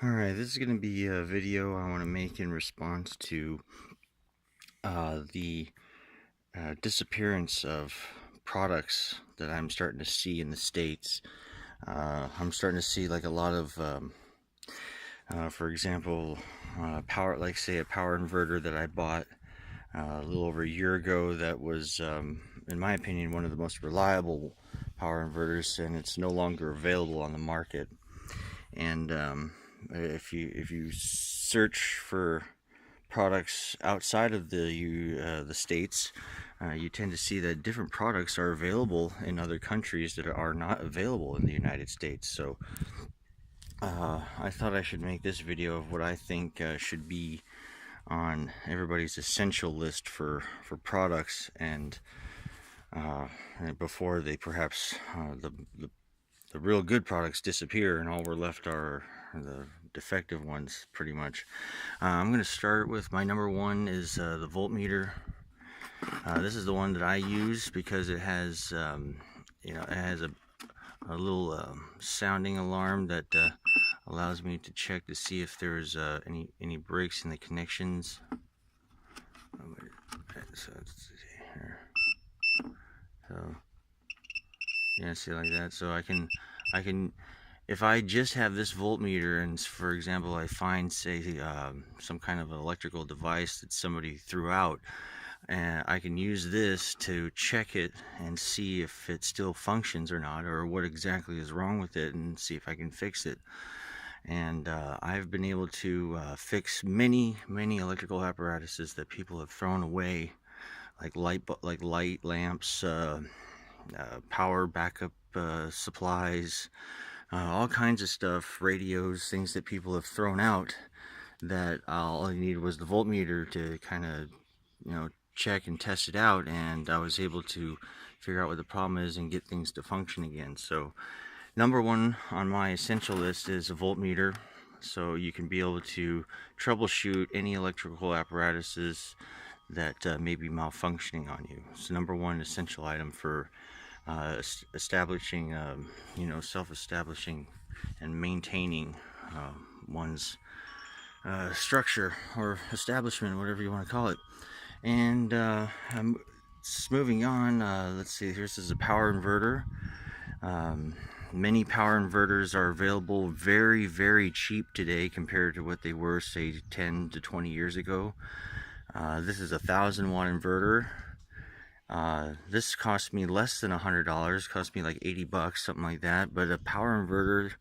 Alright, this is going to be a video I want to make in response to the disappearance of products that I'm starting to see in the States. I'm starting to see like a lot of, for example, like say a power inverter that I bought a little over a year ago that was, in my opinion, one of the most reliable power inverters, and it's no longer available on the market. And if you search for products outside of the States, you tend to see that different products are available in other countries that are not available in the United States. So I thought I should make this video of what I think should be on everybody's essential list for products, and before they perhaps the real good products disappear and all we're left are the defective ones, pretty much. I'm going to start with my number one is the voltmeter. This is the one that I use because it has it has a little sounding alarm that allows me to check to see if there's any breaks in the connections. So let's see here. So yeah, see, like that. So I can if I just have this voltmeter and, for example, I find, say, some kind of an electrical device that somebody threw out, and I can use this to check it and see if it still functions or not, or what exactly is wrong with it, and see if I can fix it. And I've been able to fix many electrical apparatuses that people have thrown away, like light lamps, power backup supplies, all kinds of stuff, radios, things that people have thrown out, that all I needed was the voltmeter to kind of, check and test it out, and I was able to figure out what the problem is and get things to function again. So number one on my essential list is a voltmeter, so you can be able to troubleshoot any electrical apparatuses that may be malfunctioning on you. It's the number one essential item for establishing, self-establishing and maintaining one's structure or establishment, whatever you want to call it. And I'm moving on. Let's see, this is a power inverter. Many power inverters are available very cheap today compared to what they were, say, 10 to 20 years ago. This is a 1,000-watt inverter. This cost me less than $100, cost me like 80 bucks, something like that. But a power inverter,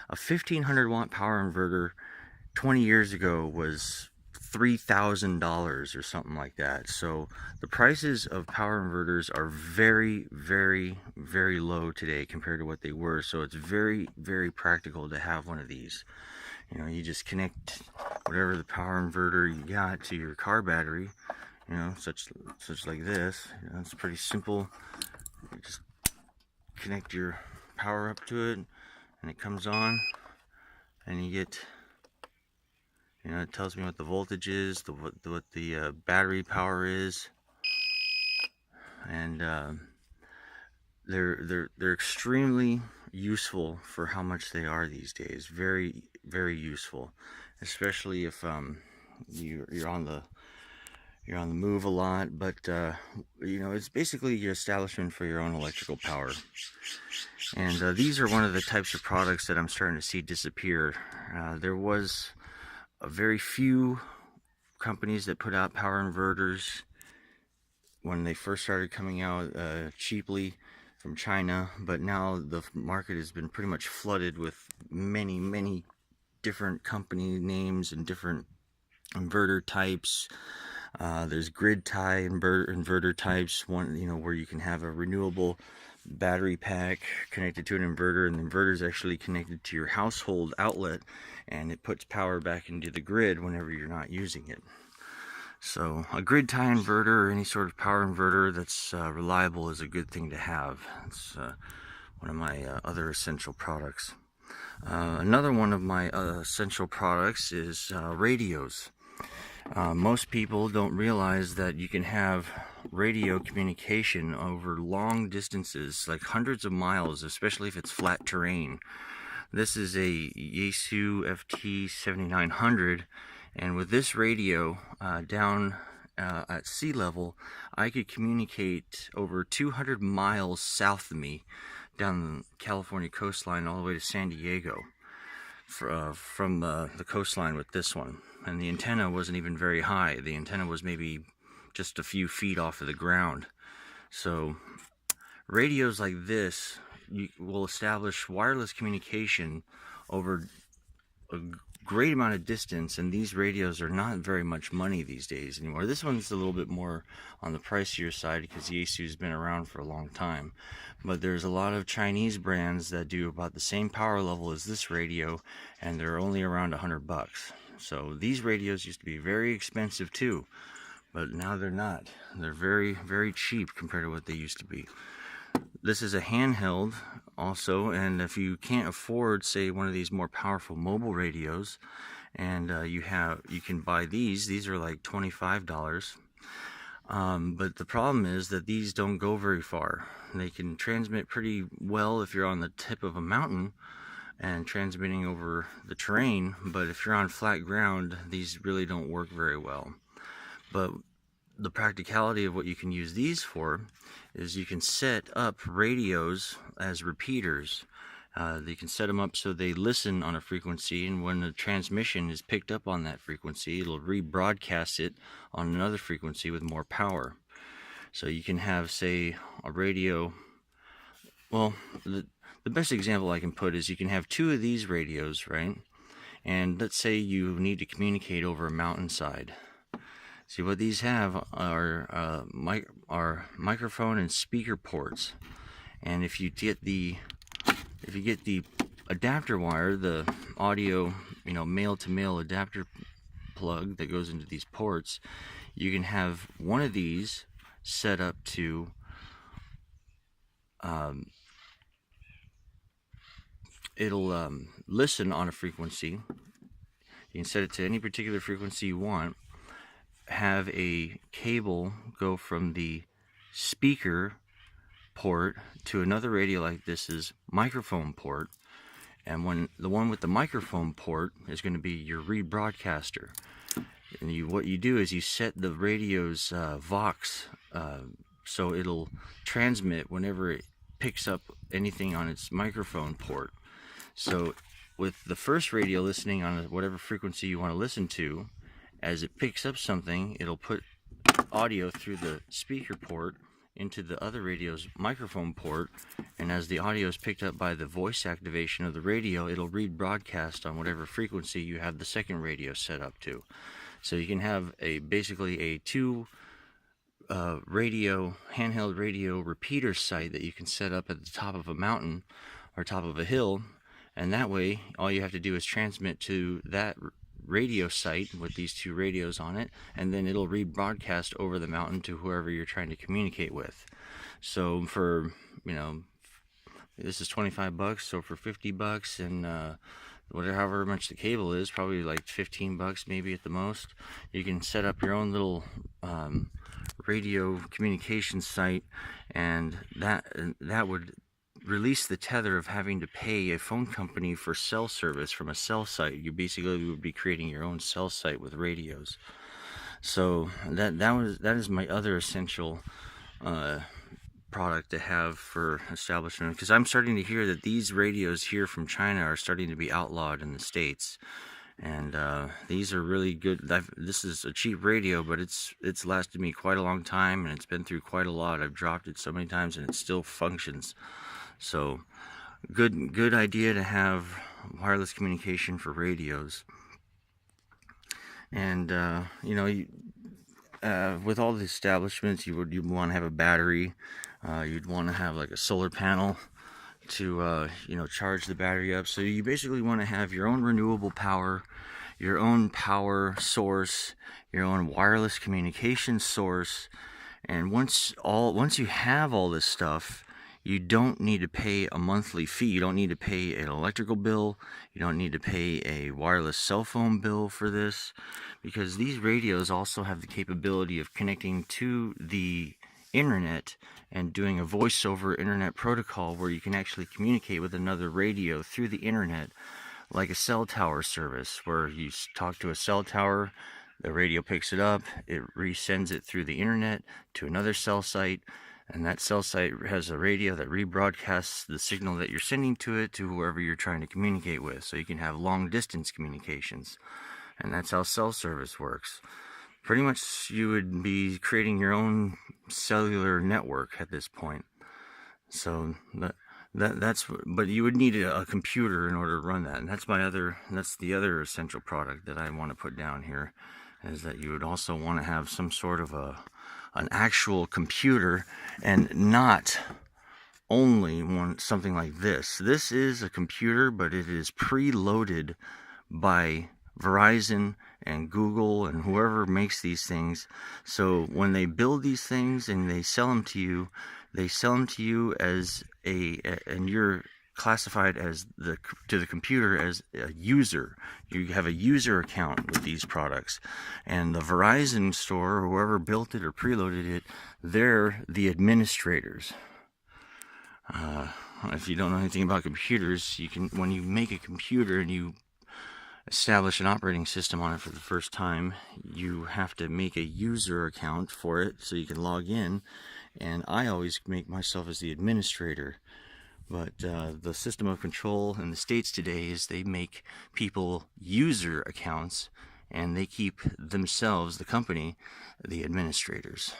a 1,500-watt power inverter 20 years ago was $3,000 or something like that. So the prices of power inverters are very low today compared to what they were. So it's very practical to have one of these. You just connect whatever the power inverter you got to your car battery, such like this. It's pretty simple. You just connect your power up to it, and it comes on, and you get, it tells me what the voltage is, what the battery power is, and they're extremely useful for how much they are these days. Very useful, especially if you're on the move a lot. But it's basically your establishment for your own electrical power. And these are one of the types of products that I'm starting to see disappear. There was a very few companies that put out power inverters when they first started coming out cheaply from China, but now the market has been pretty much flooded with many different company names and different inverter types. There's grid tie inverter types, one where you can have a renewable battery pack connected to an inverter, and the inverter is actually connected to your household outlet, and it puts power back into the grid whenever you're not using it. So a grid tie inverter, or any sort of power inverter that's reliable, is a good thing to have. It's one of my other essential products. Another one of my essential products is radios. Most people don't realize that you can have radio communication over long distances, like hundreds of miles, especially if it's flat terrain. This is a Yaesu FT7900, and with this radio down at sea level, I could communicate over 200 miles south of me down the California coastline all the way to San Diego from the coastline with this one. And the antenna wasn't even very high. The antenna was maybe just a few feet off of the ground. So radios like this will establish wireless communication over a great amount of distance, and these radios are not very much money these days anymore. This one's a little bit more on the pricier side because Yaesu's been around for a long time, but there's a lot of Chinese brands that do about the same power level as this radio, and they're only around $100. So these radios used to be very expensive too, but now they're not. They're very, very cheap compared to what they used to be. This is a handheld also, and if you can't afford, say, one of these more powerful mobile radios, and you can buy these are like $25. But the problem is that these don't go very far. They can transmit pretty well if you're on the tip of a mountain and transmitting over the terrain, but if you're on flat ground, these really don't work very well. But the practicality of what you can use these for is you can set up radios as repeaters. You can set them up so they listen on a frequency, and when the transmission is picked up on that frequency, it'll rebroadcast it on another frequency with more power. So you can have, say, a radio. Well, the best example I can put is you can have two of these radios, right? And let's say you need to communicate over a mountainside. See, what these have are microphone and speaker ports, and if you get the adapter wire, the audio, male-to-male adapter plug that goes into these ports, you can have one of these set up to it'll listen on a frequency. You can set it to any particular frequency you want. Have a cable go from the speaker port to another radio like this microphone port, and when the one with the microphone port is going to be your rebroadcaster. And what you do is you set the radio's Vox so it'll transmit whenever it picks up anything on its microphone port. So with the first radio listening on whatever frequency you want to listen to, as it picks up something, it'll put audio through the speaker port into the other radio's microphone port, and as the audio is picked up by the voice activation of the radio, it'll rebroadcast on whatever frequency you have the second radio set up to. So you can have basically a two handheld radio repeater site that you can set up at the top of a mountain or top of a hill, and that way all you have to do is transmit to that radio site with these two radios on it, and then it'll rebroadcast over the mountain to whoever you're trying to communicate with. So for, this is $25, so for $50 and however much the cable is, probably like $15 maybe at the most, you can set up your own little radio communication site, and that would release the tether of having to pay a phone company for cell service from a cell site. You basically would be creating your own cell site with radios. So that is my other essential product to have for establishment, because I'm starting to hear that these radios here from China are starting to be outlawed in the States, and these are really good. This is a cheap radio, but it's lasted me quite a long time, and it's been through quite a lot. I've dropped it so many times and it still functions. So good idea to have wireless communication for radios. And with all the establishments, you'd want to have a battery. You'd want to have like a solar panel to charge the battery up. So you basically want to have your own renewable power, your own power source, your own wireless communication source. And once you have all this stuff, you don't need to pay a monthly fee. You don't need to pay an electrical bill. You don't need to pay a wireless cell phone bill for this, because these radios also have the capability of connecting to the internet and doing a voice over internet protocol where you can actually communicate with another radio through the internet, like a cell tower service where you talk to a cell tower, the radio picks it up, it resends it through the internet to another cell site, and that cell site has a radio that rebroadcasts the signal that you're sending to it to whoever you're trying to communicate with, so you can have long distance communications. And that's how cell service works. Pretty much you would be creating your own cellular network at this point. So that's but you would need a computer in order to run that. And that's the other essential product that I want to put down here, is that you would also want to have some sort of an actual computer, and not only something like this. This is a computer, but it is preloaded by Verizon and Google and whoever makes these things. So when they build these things and they sell them to you as and you're classified as to the computer as a user. You have a user account with these products, and the Verizon store, or whoever built it or preloaded it, they're the administrators. If you don't know anything about computers, when you make a computer and you establish an operating system on it for the first time, you have to make a user account for it so you can log in, and I always make myself as the administrator. But the system of control in the States today is they make people user accounts, and they keep themselves, the company, the administrators.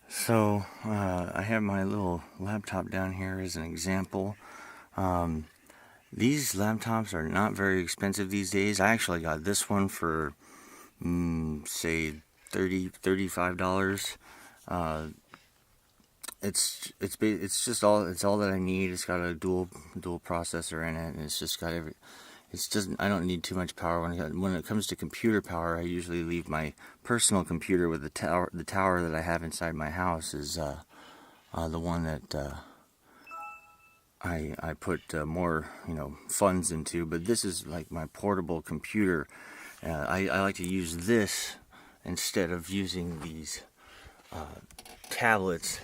So I have my little laptop down here as an example. These laptops are not very expensive these days. I actually got this one for say $35. It's all that I need. It's got a dual processor in it, and it's just got I don't need too much power. When it comes to computer power, I usually leave my personal computer with the tower that I have inside my house is the one that I put more funds into. But this is like my portable computer. I like to use this instead of using these tablets.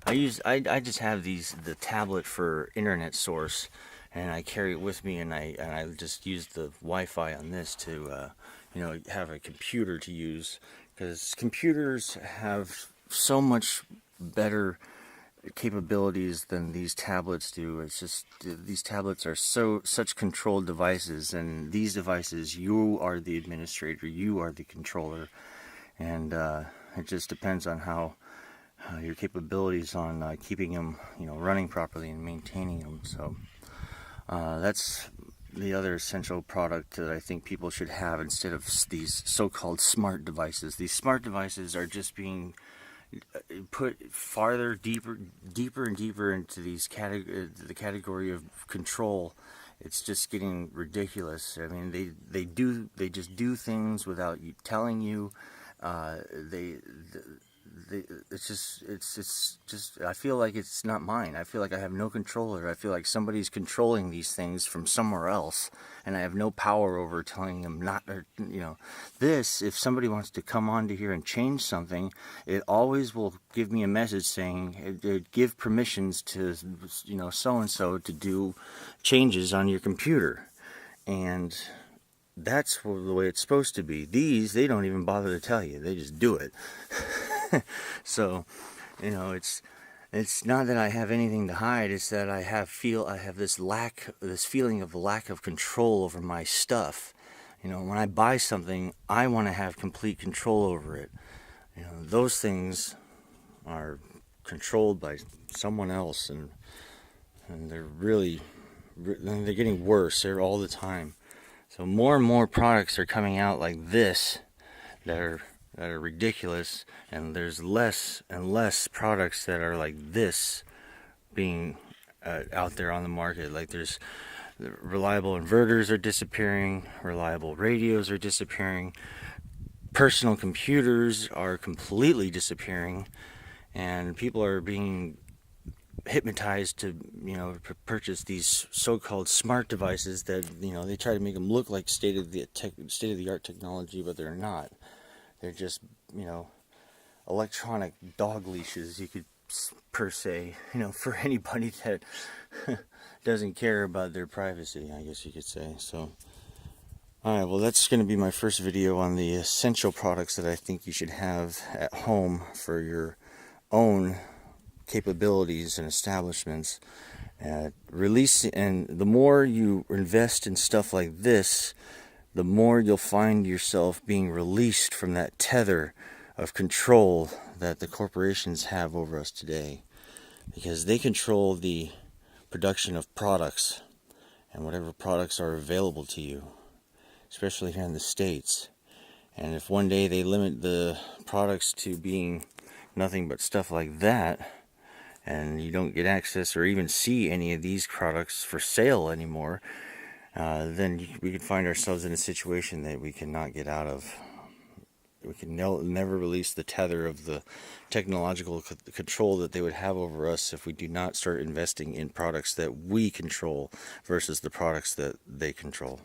I just have the tablet for internet source, and I carry it with me, and I just use the Wi-Fi on this to have a computer to use, because computers have so much better capabilities than these tablets do. It's just these tablets are such controlled devices, and these devices, you are the administrator, you are the controller, and it just depends on how your capabilities on keeping them running properly and maintaining them. So that's the other essential product that I think people should have instead of these so-called smart devices. These smart devices are just being put farther, deeper and deeper into the category of control. It's just getting ridiculous. I mean, they just do things without you telling you. It's just I feel like it's not mine. I feel like I have no control over it. I feel like somebody's controlling these things from somewhere else, and I have no power over telling them not, this. If somebody wants to come onto here and change something, it always will give me a message saying, give permissions to, so-and-so to do changes on your computer. And that's the way it's supposed to be. They don't even bother to tell you. They just do it. So, it's not that I have anything to hide. It's that I have this feeling of lack of control over my stuff. When I buy something, I want to have complete control over it. Those things are controlled by someone else, and they're they're getting worse. They're all the time. So more and more products are coming out like this that are ridiculous, and there's less and less products that are like this being out there on the market. Like there's reliable inverters are disappearing, reliable radios are disappearing, personal computers are completely disappearing, and people are being hypnotized to purchase these so-called smart devices that they try to make them look like state of the art technology, but they're not. They're just, you know, electronic dog leashes, you could per se, you know, for anybody that doesn't care about their privacy, I guess you could say. So alright, well, that's going to be my first video on the essential products that I think you should have at home for your own capabilities and establishments. And the more you invest in stuff like this, the more you'll find yourself being released from that tether of control that the corporations have over us today, because they control the production of products and whatever products are available to you, especially here in the States. And if one day they limit the products to being nothing but stuff like that, and you don't get access or even see any of these products for sale anymore, then we could find ourselves in a situation that we cannot get out of. We can never release the tether of the technological control that they would have over us if we do not start investing in products that we control versus the products that they control.